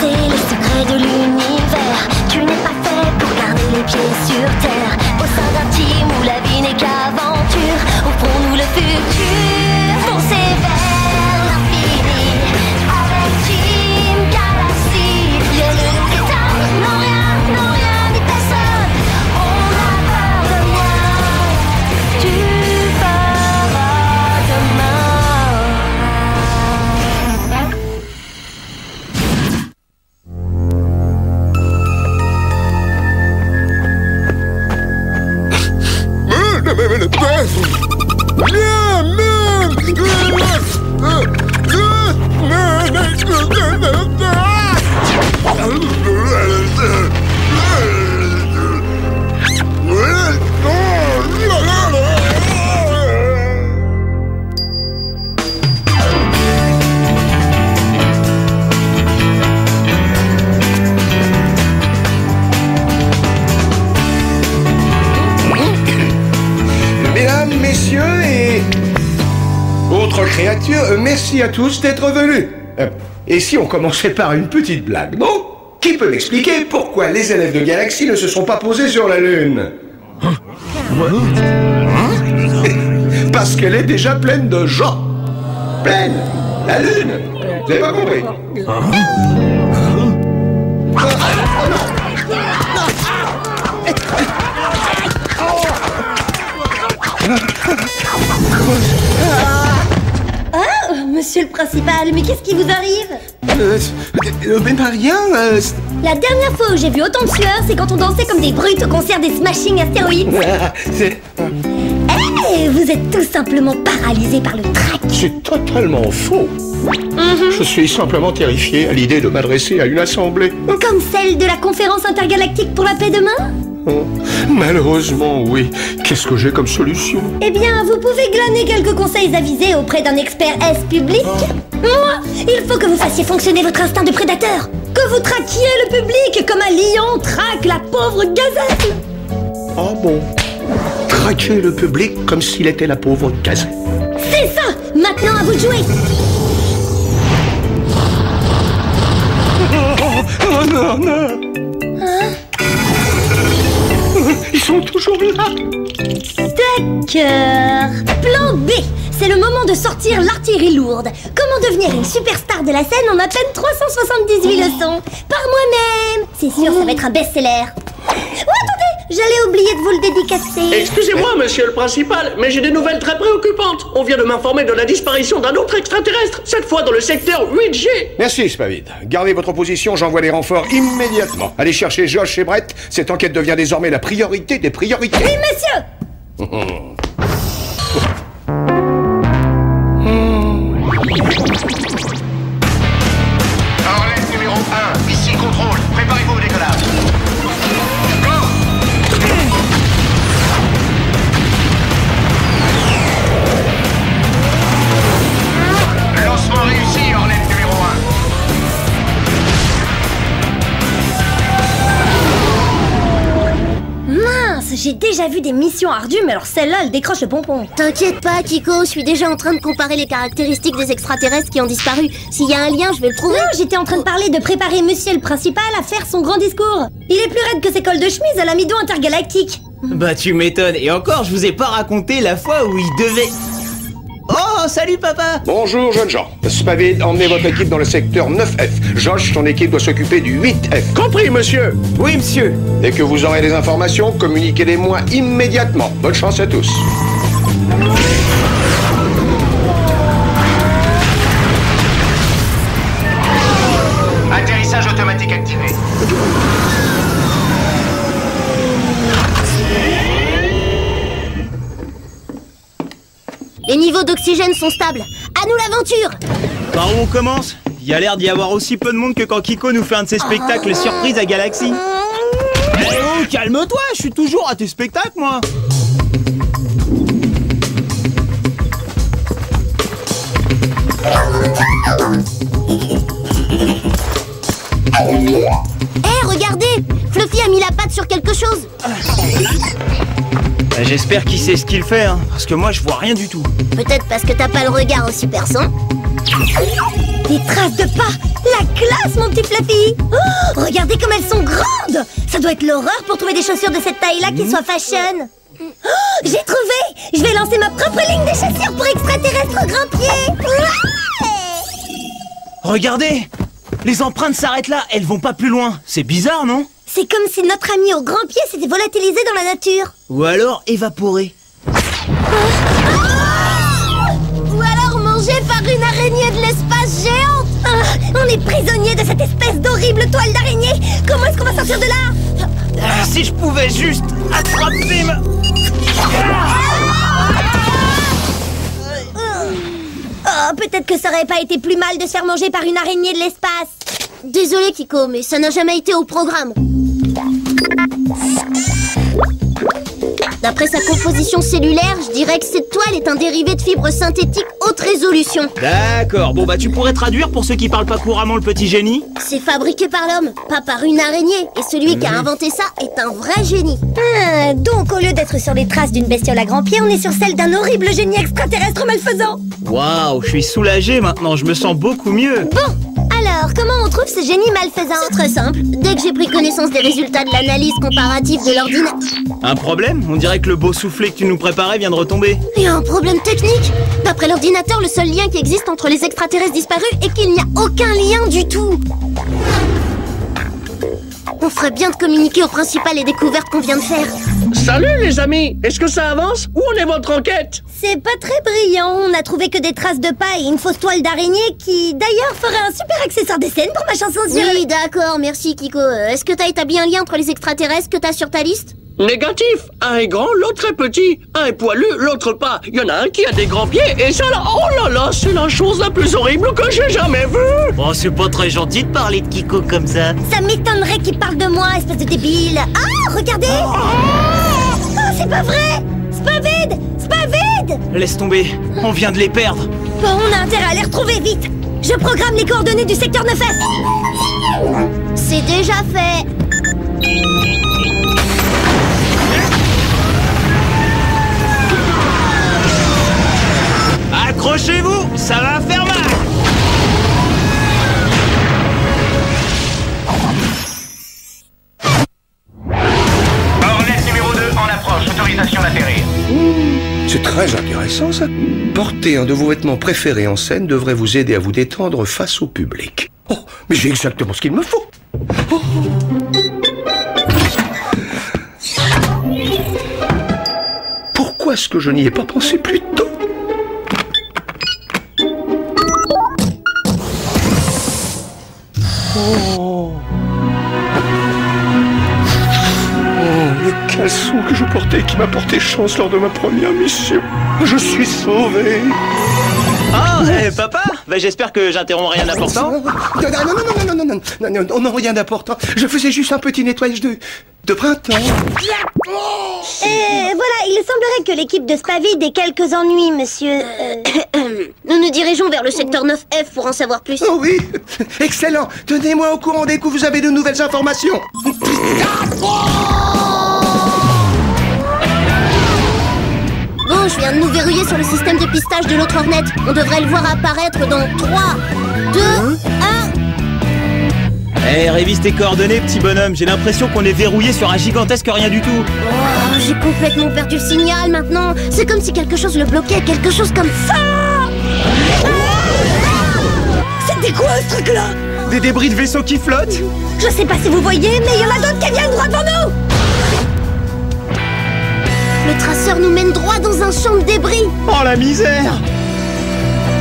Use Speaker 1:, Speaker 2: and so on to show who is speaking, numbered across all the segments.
Speaker 1: C'est les secrets de l'univers. Tu n'es pas fait pour garder les pieds sur terre. Au sein d'un team où la vie n'est qu'aventure, offrons-nous le futur. Foncez vers l'infini avec Team Galaxy. Rien ne nous éteint, non rien ni personne. On n'a peur de rien. Tu feras demain.
Speaker 2: Mesdames, messieurs et autres créatures, merci à tous d'être venus. Et si on commençait par une petite blague, non? Qui peut m'expliquer pourquoi les élèves de Galaxy ne se sont pas posés sur la Lune? Parce qu'elle est déjà pleine de gens. Pleine. La Lune. Vous avez pas compris?
Speaker 1: Monsieur le principal, mais qu'est-ce qui vous arrive?
Speaker 2: Mais pas rien.
Speaker 1: La dernière fois où j'ai vu autant de sueur, c'est quand on dansait comme des brutes au concert des Smashing Asteroids. Vous êtes tout simplement paralysé par le trac.
Speaker 2: C'est totalement faux. Je suis simplement terrifié à l'idée de m'adresser à une assemblée.
Speaker 1: Comme celle de la conférence intergalactique pour la paix demain?
Speaker 2: Malheureusement, oui. Qu'est-ce que j'ai comme solution?
Speaker 1: Eh bien, vous pouvez glaner quelques conseils avisés auprès d'un expert S public. Moi, il faut que vous fassiez fonctionner votre instinct de prédateur. Que vous traquiez le public comme un lion traque la pauvre gazelle.
Speaker 2: Ah bon? Traquer le public comme s'il était la pauvre gazelle.
Speaker 1: C'est ça. Maintenant, à vous de jouer.
Speaker 2: Oh non, non. Ils sont toujours là.
Speaker 1: D'accord. Plan B. C'est le moment de sortir l'artillerie lourde. Comment devenir une superstar de la scène en à peine 378 leçons? Par moi-même. C'est sûr, ça va être un best-seller. Oh, attendez, j'allais oublier de vous le dédicacer.
Speaker 3: Excusez-moi, monsieur le principal, mais j'ai des nouvelles très préoccupantes. On vient de m'informer de la disparition d'un autre extraterrestre, cette fois dans le secteur 8G.
Speaker 2: Merci, Spavid. Gardez votre position, j'envoie des renforts immédiatement. Allez chercher Josh et Brett. Cette enquête devient désormais la priorité des priorités.
Speaker 1: Oui, monsieur.
Speaker 4: Orlette numéro 1, ici contrôle. Préparez-vous au décollage. Lancement réussi, Orlette numéro
Speaker 1: 1. Mince, j'ai déjà vu des missions ardues, mais alors celle-là, elle décroche le pompon.
Speaker 5: T'inquiète pas, Kiko, je suis déjà en train de comparer les caractéristiques des extraterrestres qui ont disparu. S'il y a un lien, je vais le trouver.
Speaker 1: Non, j'étais en train de parler de préparer monsieur le principal à faire son grand discours. Il est plus raide que ses cols de chemise à l'amidon intergalactique.
Speaker 6: Bah tu m'étonnes, et encore je vous ai pas raconté la fois où il devait... Oh, salut papa.
Speaker 2: Bonjour, jeunes gens. Spavid, emmenez votre équipe dans le secteur 9F. Josh, ton équipe doit s'occuper du 8F.
Speaker 3: Compris, monsieur.
Speaker 6: Oui, monsieur.
Speaker 2: Dès que vous aurez des informations, communiquez-les-moi immédiatement. Bonne chance à tous.
Speaker 4: Atterrissage automatique activé.
Speaker 5: Les niveaux d'oxygène sont stables. À nous l'aventure.
Speaker 6: Par où on commence? Il y a l'air d'y avoir aussi peu de monde que quand Kiko nous fait un de ses spectacles surprises à Galaxy. Eh oh, calme-toi, je suis toujours à tes spectacles, moi.
Speaker 5: Hé, regardez, Fluffy a mis la patte sur quelque chose.
Speaker 6: J'espère qu'il sait ce qu'il fait, hein, parce que moi je vois rien du tout.
Speaker 5: Peut-être parce que t'as pas le regard aussi perçant. Des traces de pas. La classe, mon petit Fluffy. Oh, regardez comme elles sont grandes. Ça doit être l'horreur pour trouver des chaussures de cette taille-là qui soient fashion. Oh, j'ai trouvé. Je vais lancer ma propre ligne de chaussures pour extraterrestres grand pied. Ouais.
Speaker 6: Regardez! Les empreintes s'arrêtent là, elles vont pas plus loin. C'est bizarre, non?
Speaker 5: C'est comme si notre ami au grand pied s'était volatilisé dans la nature.
Speaker 6: Ou alors évaporé.
Speaker 5: Ou alors mangé par une araignée de l'espace géante. On est prisonnier de cette espèce d'horrible toile d'araignée. Comment est-ce qu'on va sortir de là?
Speaker 6: Si je pouvais juste attraper ma...
Speaker 5: Oh, peut-être que ça aurait pas été plus mal de se faire manger par une araignée de l'espace.
Speaker 1: Désolé Kiko, mais ça n'a jamais été au programme. D'après sa composition cellulaire, je dirais que cette toile est un dérivé de fibres synthétiques haute résolution.
Speaker 6: D'accord, bon bah tu pourrais traduire pour ceux qui parlent pas couramment le petit génie?
Speaker 1: C'est fabriqué par l'homme, pas par une araignée. Et celui qui a inventé ça est un vrai génie.
Speaker 5: Donc au lieu d'être sur les traces d'une bestiole à grand pied, on est sur celle d'un horrible génie extraterrestre malfaisant.
Speaker 6: Waouh, je suis soulagé maintenant, je me sens beaucoup mieux.
Speaker 5: Bon, alors comment on trouve ce génie malfaisant?
Speaker 1: C'est très simple. Dès que j'ai pris connaissance des résultats de l'analyse comparative de l'ordinateur...
Speaker 6: Un problème? On dirait que le beau soufflé que tu nous préparais vient de retomber.
Speaker 1: Il y a un problème technique. D'après l'ordinateur, le seul lien qui existe entre les extraterrestres disparus est qu'il n'y a aucun lien du tout. On ferait bien de communiquer au principal les découvertes qu'on vient de faire.
Speaker 3: Salut les amis! Est-ce que ça avance? Où en est votre enquête?
Speaker 5: C'est pas très brillant, on a trouvé que des traces de pas et une fausse toile d'araignée qui, d'ailleurs, ferait un super accessoire des scènes pour ma chanson sur...
Speaker 1: Oui, d'accord, merci Kiko. Est-ce que t'as établi un lien entre les extraterrestres que t'as sur ta liste?
Speaker 3: Négatif. Un est grand, l'autre est petit. Un est poilu, l'autre pas. Il y en a un qui a des grands pieds et ça là, oh là là, c'est la chose la plus horrible que j'ai jamais vue.
Speaker 6: Oh, c'est pas très gentil de parler de Kiko comme ça.
Speaker 5: Ça m'étonnerait qu'il parle de moi, espèce de débile. Ah, regardez. Oh, c'est pas vrai. C'est pas vide. C'est pas vide.
Speaker 6: Laisse tomber, on vient de les perdre.
Speaker 5: Bon, on a intérêt à les retrouver vite. Je programme les coordonnées du secteur 9F.
Speaker 1: C'est déjà fait.
Speaker 6: Accrochez-vous, ça va faire mal.
Speaker 4: Hornet numéro 2 en approche, autorisation d'atterrir.
Speaker 2: C'est très intéressant, ça. Porter un de vos vêtements préférés en scène devrait vous aider à vous détendre face au public. Oh, mais j'ai exactement ce qu'il me faut. Oh. Pourquoi est-ce que je n'y ai pas pensé plus tôt? Oh. Le caleçon que je portais et qui m'a porté chance lors de ma première mission. Je suis sauvé.
Speaker 6: Ah, papa? Bah, j'espère que j'interromps rien d'important.
Speaker 2: Non, rien d'important. Je faisais juste un petit nettoyage de printemps.
Speaker 5: Et voilà, il semblerait que l'équipe de Spavide ait quelques ennuis, monsieur.
Speaker 1: Nous nous dirigeons vers le secteur 9F pour en savoir plus.
Speaker 2: Oh oui, excellent. Tenez-moi au courant dès que vous avez de nouvelles informations.
Speaker 1: Bon, je viens de nous verrouiller sur le système de pistage de l'autre Hornet. On devrait le voir apparaître dans 3, 2, 1...
Speaker 6: Eh, révise tes coordonnées, petit bonhomme. J'ai l'impression qu'on est verrouillé sur un gigantesque rien du tout.
Speaker 1: Oh, j'ai complètement perdu le signal maintenant. C'est comme si quelque chose le bloquait, quelque chose comme ça.
Speaker 5: C'était quoi ce truc-là?
Speaker 6: Des débris de vaisseaux qui flottent?
Speaker 5: Je sais pas si vous voyez, mais il y en a d'autres qui viennent droit devant nous.
Speaker 1: Le traceur nous mène droit dans un champ de débris.
Speaker 6: Oh la misère!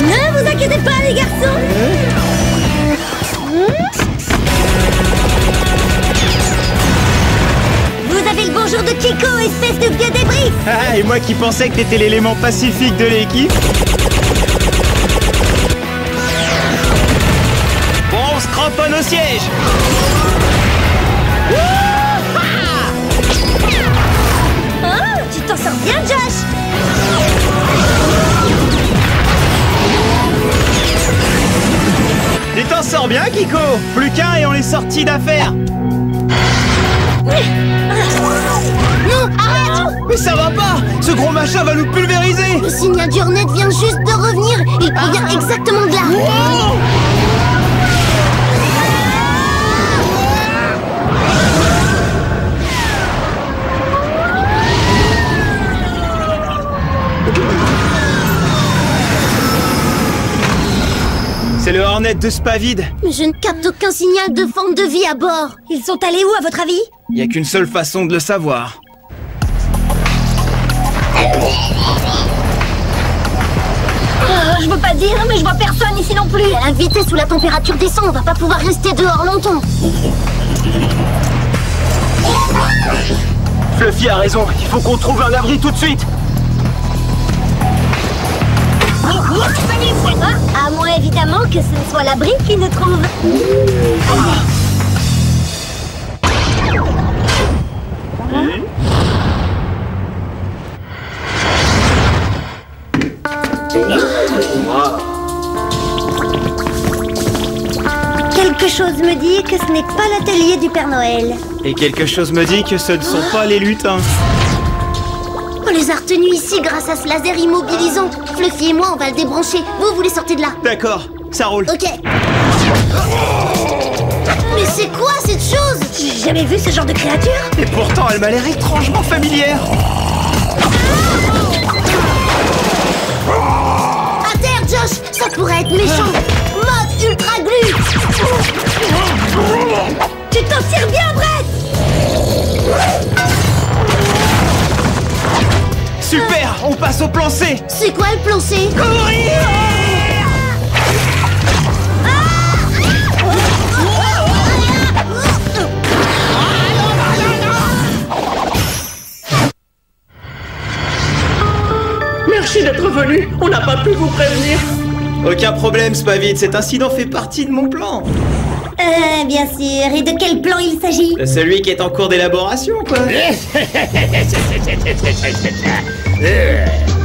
Speaker 5: Ne vous inquiétez pas les garçons. Vous avez le bonjour de Kiko, espèce de vieux débris.
Speaker 6: Ah, et moi qui pensais que t'étais l'élément pacifique de l'équipe. Bon, on se cramponne au siège.
Speaker 5: Oh, tu t'en sors bien, Josh.
Speaker 6: Tu t'en sors bien, Kiko. Plus qu'un et on est sorti d'affaire.
Speaker 1: Non, arrête!
Speaker 6: Mais ça va pas! Ce gros machin va nous pulvériser!
Speaker 1: Le signal du Hornet vient juste de revenir. Il provient exactement de là.
Speaker 6: Wow! Le Hornet de Spavid.
Speaker 5: Mais je ne capte aucun signal de forme de vie à bord. Ils sont allés où, à votre avis?
Speaker 6: Y a qu'une seule façon de le savoir.
Speaker 5: Je veux pas dire, mais je vois personne ici non plus. À la vitesse où la température descend, on va pas pouvoir rester dehors longtemps.
Speaker 6: Fluffy a raison, il faut qu'on trouve un abri tout de suite.
Speaker 5: À moins évidemment que ce ne soit l'abri qui nous trouve. Quelque chose me dit que ce n'est pas l'atelier du Père Noël.
Speaker 6: Et quelque chose me dit que ce ne sont pas les lutins.
Speaker 5: On les a retenus ici grâce à ce laser immobilisant. Fluffy et moi, on va le débrancher. Vous les sortez de là.
Speaker 6: D'accord, ça roule.
Speaker 5: Ok. Mais c'est quoi cette chose? J'ai jamais vu ce genre de créature.
Speaker 6: Et pourtant, elle m'a l'air étrangement familière.
Speaker 5: À terre, Josh. Ça pourrait être méchant. Mode ultra glu. Tu t'en tires bien, Brett.
Speaker 6: Super, on passe au plan C.
Speaker 5: C'est quoi le plan C?
Speaker 6: Courir!
Speaker 3: Merci d'être venu. On n'a pas pu vous prévenir.
Speaker 6: Aucun problème, Spavid, cet incident fait partie de mon plan.
Speaker 5: Bien sûr. Et de quel plan il s'agit?
Speaker 6: Celui qui est en cours d'élaboration, quoi.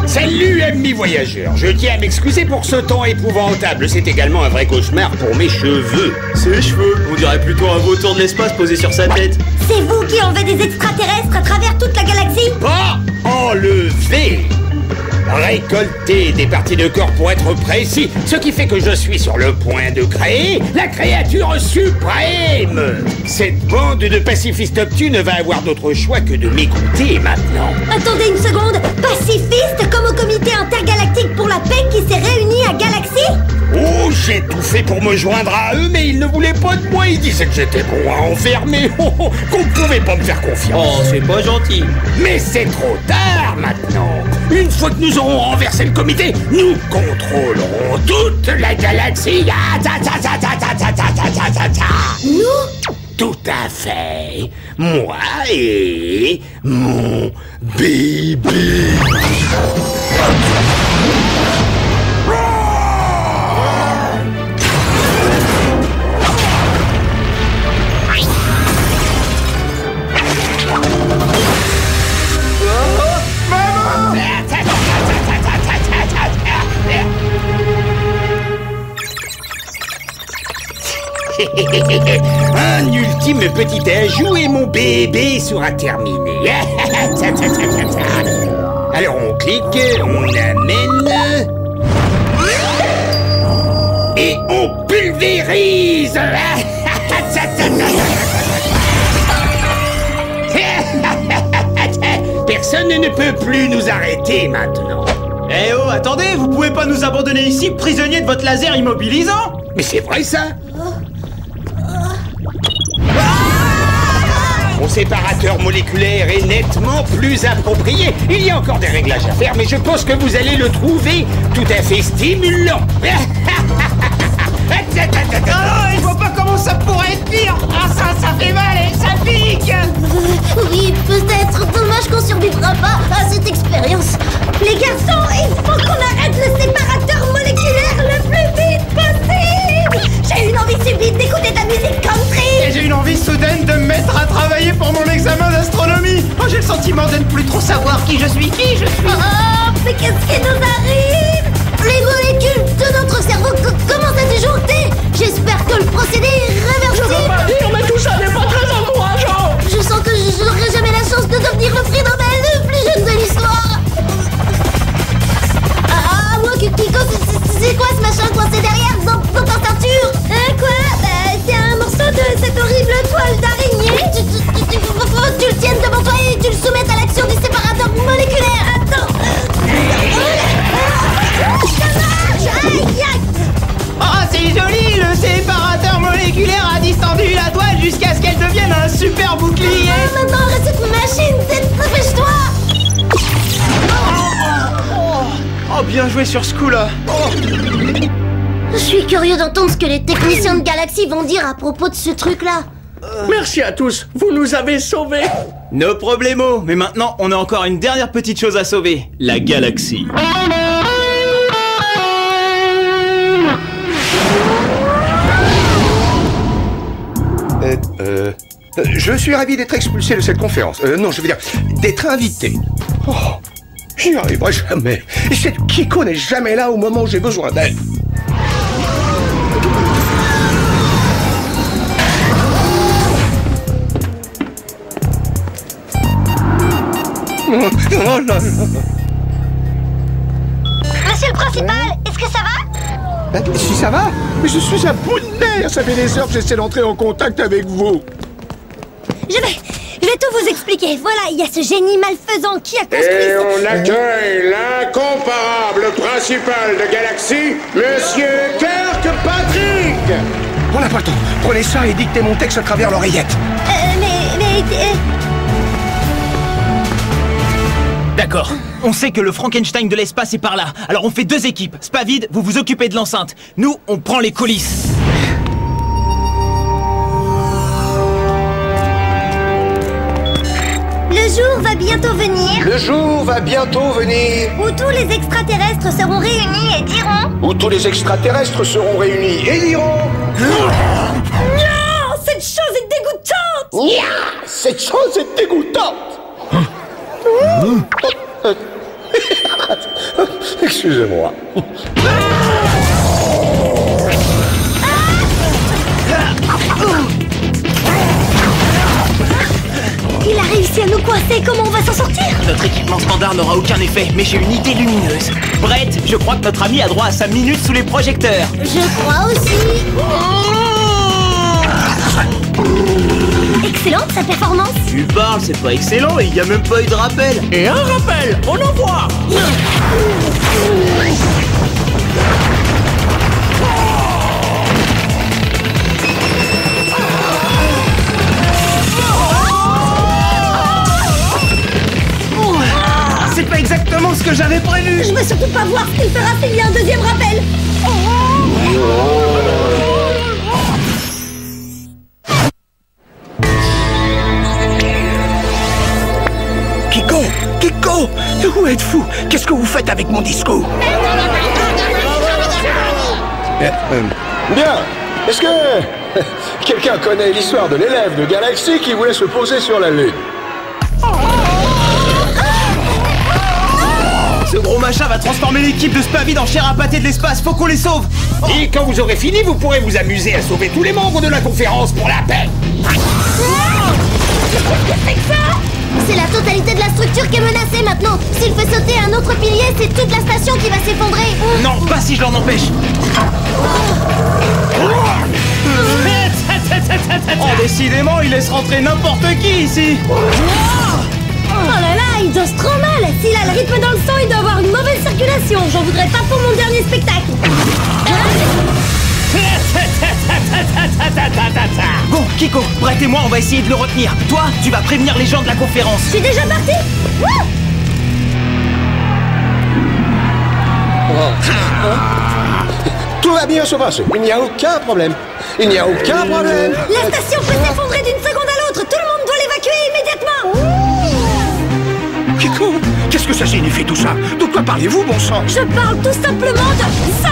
Speaker 7: Salut, amis voyageurs. Je tiens à m'excuser pour ce temps épouvantable. C'est également un vrai cauchemar pour mes cheveux.
Speaker 6: Ses cheveux, on dirait plutôt un vautour de l'espace posé sur sa tête.
Speaker 5: C'est vous qui enlevez des extraterrestres à travers toute la galaxie?
Speaker 7: Pas enlevé. Récolter des parties de corps pour être précis, ce qui fait que je suis sur le point de créer la créature suprême. Cette bande de pacifistes obtus ne va avoir d'autre choix que de m'écouter maintenant.
Speaker 5: Attendez une seconde. Pacifiste comme au comité intergalactique pour la paix qui s'est réuni à Galaxy?
Speaker 7: Oh, j'ai tout fait pour me joindre à eux, mais ils ne voulaient pas de moi. Ils disaient que j'étais bon à enfermer, qu'on ne pouvait pas me faire confiance.
Speaker 6: Oh, c'est pas gentil.
Speaker 7: Mais c'est trop tard maintenant. Une fois que nous aurons renversé le comité, nous contrôlerons toute la galaxie.
Speaker 5: Nous?
Speaker 7: Tout à fait. Moi et mon bébé. Un ultime petit ajout et mon bébé sera terminé. Alors on clique, on amène et on pulvérise. Personne ne peut plus nous arrêter maintenant.
Speaker 6: Eh oh, attendez, vous pouvez pas nous abandonner ici prisonniers de votre laser immobilisant?
Speaker 7: Mais c'est vrai ça. Mon séparateur moléculaire est nettement plus approprié. Il y a encore des réglages à faire, mais je pense que vous allez le trouver tout à fait stimulant.
Speaker 6: Ah, il voit pas comment ça pourrait être pire. Ah, ça fait mal et ça pique.
Speaker 5: Oui, peut-être. Dommage qu'on survivra pas à cette expérience. Les garçons, il faut qu'on arrête le séparateur moléculaire le plus vite possible. J'ai une envie subite d'écouter ta musique country.
Speaker 6: Et j'ai une envie soudaine de me mettre à travailler pour mon examen d'astronomie. Oh, j'ai le sentiment de ne plus trop savoir qui je suis.
Speaker 5: Oh, mais qu'est-ce qui nous arrive? Les molécules de notre cerveau commencent à disjoncter. J'espère que le procédé est réversible.
Speaker 3: Je veux pas dire, mais tout ça n'est pas très encourageant.
Speaker 5: Je sens que je n'aurai jamais la chance de devenir le prix Nobel le plus jeune de l'histoire. Ah, moi, Kiko, c'est quoi ce machin coincé derrière dans ta ceinture? Quoi? C'est un morceau de cette horrible toile d'araignée. Faut que tu le tiennes devant toi et tu le soumettes à l'action du séparateur moléculaire. Attends.
Speaker 6: super bouclier.
Speaker 5: Maintenant, arrête cette machine, dépêche-toi.
Speaker 6: Oh, bien joué sur ce coup-là.
Speaker 5: Je suis curieux d'entendre ce que les techniciens de Galaxy vont dire à propos de ce truc-là.
Speaker 3: Merci à tous, vous nous avez sauvés.
Speaker 6: No problemo. Mais maintenant, on a encore une dernière petite chose à sauver. La galaxie.
Speaker 2: Je suis ravi d'être expulsé de cette conférence. Non, je veux dire, d'être invité. Oh, j'y arriverai jamais. Et cette Kiko n'est jamais là au moment où j'ai besoin d'elle. Oh là là.
Speaker 5: Monsieur le principal, est-ce que ça va?
Speaker 2: Si ça va? Mais je suis à bout de nerfs. Ça fait des heures que j'essaie d'entrer en contact avec vous.
Speaker 5: Je vais tout vous expliquer. Voilà, il y a ce génie malfaisant qui a construit
Speaker 7: Et on accueille l'incomparable principal de Galaxy, Monsieur Kirkpatrick.
Speaker 2: On n'a pas le temps. Prenez ça et dictez mon texte à travers l'oreillette.
Speaker 6: D'accord. On sait que le Frankenstein de l'espace est par là. Alors on fait 2 équipes. Spavid, vous vous occupez de l'enceinte. Nous, on prend les coulisses.
Speaker 5: Le jour va bientôt venir
Speaker 2: Le jour va bientôt venir
Speaker 5: où tous les extraterrestres seront réunis et diront...
Speaker 2: où tous les extraterrestres seront réunis et diront...
Speaker 5: Non, cette chose est dégoûtante.
Speaker 2: Cette chose est dégoûtante. Excusez-moi.
Speaker 5: Il a réussi à nous coincer, comment on va s'en sortir?
Speaker 6: Notre équipement standard n'aura aucun effet, mais j'ai une idée lumineuse. Brett, je crois que notre ami a droit à sa minute sous les projecteurs.
Speaker 5: Je crois aussi. Excellente sa performance.
Speaker 6: Tu parles, c'est pas excellent et il y a même pas eu de rappel.
Speaker 3: Et un rappel, on envoie.
Speaker 6: C'est pas exactement ce que j'avais prévu.
Speaker 5: Je veux surtout pas voir ce qu'il fera s'il y a un deuxième rappel.
Speaker 2: Kiko, où êtes-vous? Qu'est-ce que vous faites avec mon disco? Bien. Est-ce que quelqu'un connaît l'histoire de l'élève de Galaxy qui voulait se poser sur la Lune?
Speaker 6: Ce gros machin va transformer l'équipe de Spavid en chair à pâté de l'espace. Faut qu'on les sauve.
Speaker 7: Et quand vous aurez fini, vous pourrez vous amuser à sauver tous les membres de la conférence pour la paix.
Speaker 5: C'est la totalité de la structure qui est menacée maintenant. S'il fait sauter un autre pilier, c'est toute la station qui va s'effondrer.
Speaker 6: Non, pas si je l'en empêche. Oh, décidément, il laisse rentrer n'importe qui ici.
Speaker 5: Oh là là, il danse trop mal. S'il a le rythme dans le sang, il doit avoir une mauvaise circulation. J'en voudrais pas pour mon dernier spectacle.
Speaker 6: Bon, Kiko, Brett et moi, on va essayer de le retenir. Toi, tu vas prévenir les gens de la conférence.
Speaker 5: Je suis déjà parti.
Speaker 2: Tout va bien se passer. Il n'y a aucun problème. Il n'y a aucun problème.
Speaker 5: La station peut s'effondrer d'une seconde à l'autre. Tout le monde doit l'évacuer immédiatement.
Speaker 2: Kiko, qu'est-ce que ça signifie tout ça? De quoi parlez-vous, bon sang?
Speaker 5: Je parle tout simplement de ça.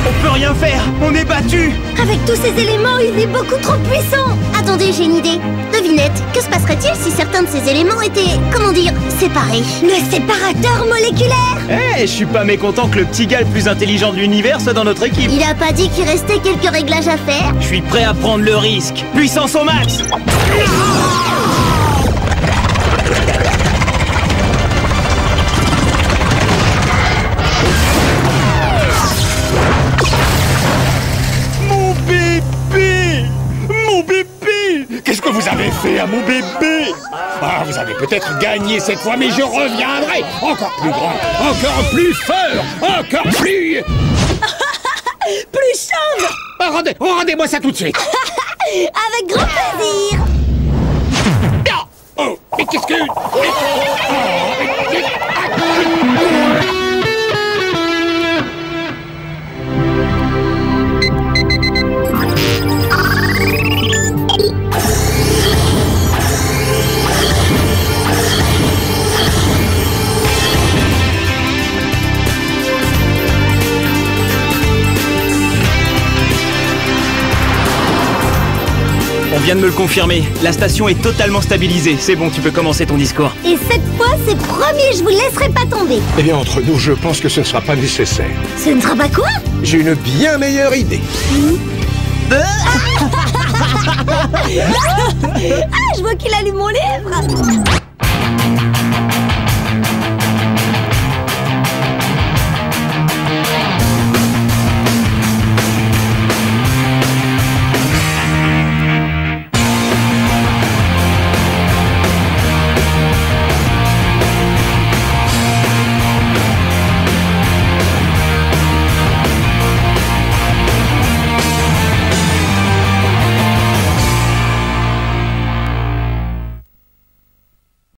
Speaker 6: On peut rien faire, on est battu.
Speaker 5: Avec tous ces éléments, il est beaucoup trop puissant. Attendez, j'ai une idée. Devinette, que se passerait-il si certains de ces éléments étaient, comment dire, séparés? Le séparateur moléculaire.
Speaker 6: Eh, je suis pas mécontent que le petit gars le plus intelligent de l'univers soit dans notre équipe.
Speaker 5: Il a pas dit qu'il restait quelques réglages à faire.
Speaker 6: Je suis prêt à prendre le risque. Puissance au max.
Speaker 7: Qu'est-ce que vous avez fait à mon bébé? Ah, vous avez peut-être gagné cette fois, mais je reviendrai encore plus grand, encore plus fort, encore plus...
Speaker 5: Plus chauve.
Speaker 7: Rendez-moi ça tout de suite.
Speaker 5: Avec grand plaisir.
Speaker 7: Ah, oh, mais qu'est-ce que...
Speaker 6: On vient de me le confirmer, la station est totalement stabilisée. C'est bon, tu peux commencer ton discours.
Speaker 5: Et cette fois, c'est promis, je vous laisserai pas tomber.
Speaker 2: Eh bien, entre nous, je pense que ce ne sera pas nécessaire.
Speaker 5: Ce ne sera pas quoi?
Speaker 2: J'ai une bien meilleure idée.
Speaker 5: Ah, je vois qu'il allume mon livre.